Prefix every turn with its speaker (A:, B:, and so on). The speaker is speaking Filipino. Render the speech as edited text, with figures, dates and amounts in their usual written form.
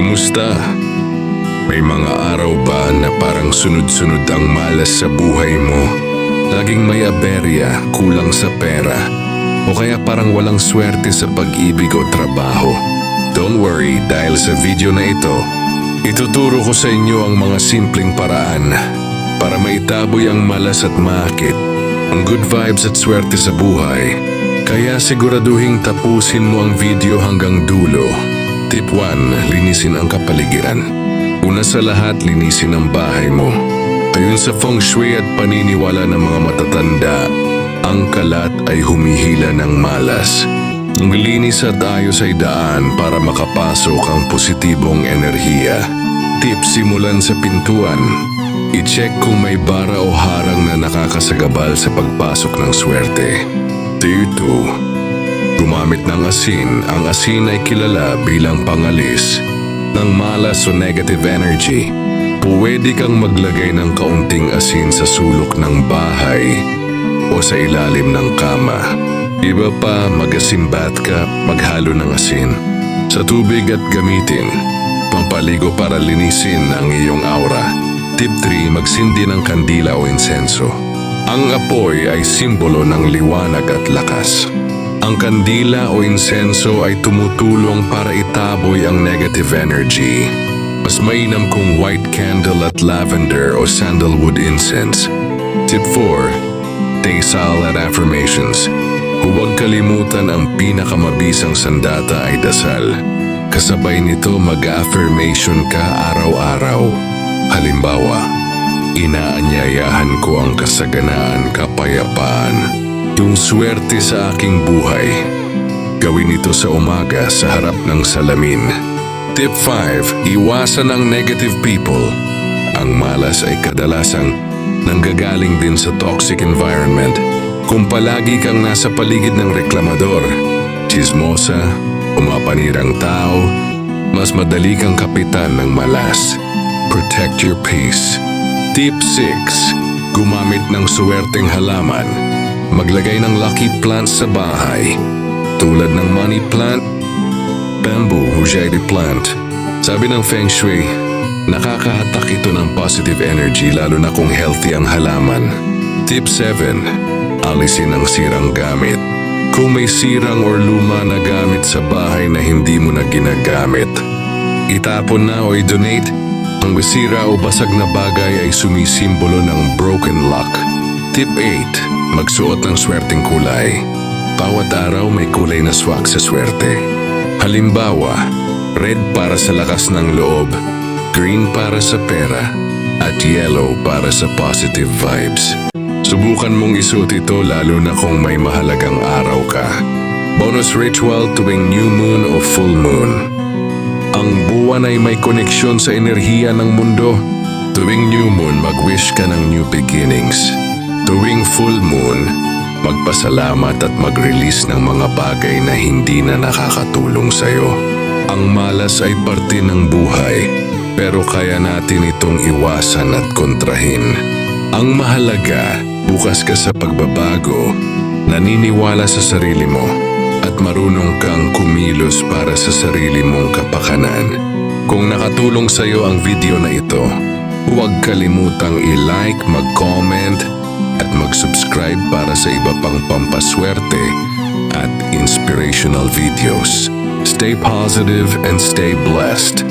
A: Kumusta? May mga araw ba na parang sunod-sunod ang malas sa buhay mo? Laging may aberya, kulang sa pera, o kaya parang walang swerte sa pag-ibig o trabaho? Don't worry, dahil sa video na ito, ituturo ko sa inyo ang mga simpleng paraan para maitaboy ang malas at maakit, ang good vibes at swerte sa buhay. Kaya siguraduhing tapusin mo ang video hanggang dulo. Tip 1. Linisin ang kapaligiran. Una sa lahat, linisin ang bahay mo. Ayon sa feng shui at paniniwala ng mga matatanda, ang kalat ay humihila ng malas. Ang linis at ayos ay daan para makapasok ang positibong enerhiya. Tip, simulan sa pintuan. I-check kung may bara o harang na nakakasagabal sa pagpasok ng swerte. Tip 2. Gumamit ng asin. Ang asin ay kilala bilang pangalis ng malas o negative energy. Pwede kang maglagay ng kaunting asin sa sulok ng bahay o sa ilalim ng kama. Iba pa, mag-asin bath ka, maghalo ng asin sa tubig at gamitin pampaligo para linisin ang iyong aura. Tip 3. Magsindi ng kandila o insenso. Ang apoy ay simbolo ng liwanag at lakas. Ang kandila o insenso ay tumutulong para itaboy ang negative energy. Mas mainam kung white candle at lavender o sandalwood incense. Tip 4. Dasal at affirmations. Huwag kalimutan ang pinakamabisang sandata ay dasal. Kasabay nito mag-affirmation ka araw-araw. Halimbawa, inaanyayahan ko ang kasaganaan, kapayapaan, yung swerte sa aking buhay. Gawin ito sa umaga sa harap ng salamin. Tip 5. Iwasan ang negative people. Ang malas ay kadalasang nanggagaling din sa toxic environment. Kung palagi kang nasa paligid ng reklamador, chismosa, umapanirang tao, mas madali kang kapitan ng malas. Protect your peace. Tip 6. Gumamit ng suwerteng halaman. Maglagay ng lucky plants sa bahay, tulad ng money plant, bamboo o jade plant. Sabi ng feng shui, nakakahatak ito ng positive energy lalo na kung healthy ang halaman. Tip 7. Alisin ang sirang gamit. Kung may sirang or luma na gamit sa bahay na hindi mo na ginagamit, itapon na o i-donate. Ang basira o basag na bagay ay sumisimbolo ng broken luck. Tip 8. Magsuot ng swerteng kulay. Bawat araw may kulay na swak sa swerte. Halimbawa, red para sa lakas ng loob, green para sa pera, at yellow para sa positive vibes. Subukan mong isuot ito lalo na kung may mahalagang araw ka. Bonus ritual tuwing new moon o full moon. Ang buwan ay may koneksyon sa enerhiya ng mundo. Tuwing new moon, mag-wish ka ng new beginnings. Tuwing full moon, magpasalamat at mag-release ng mga bagay na hindi na nakakatulong sa'yo. Ang malas ay parte ng buhay, pero kaya natin itong iwasan at kontrahin. Ang mahalaga, bukas ka sa pagbabago, naniniwala sa sarili mo, at marunong kang kumilos para sa sarili mong kapakanan. Kung nakatulong sa'yo ang video na ito, huwag kalimutang i-like, mag-comment, at mag-subscribe para sa iba pang pampaswerte at inspirational videos. Stay positive and stay blessed.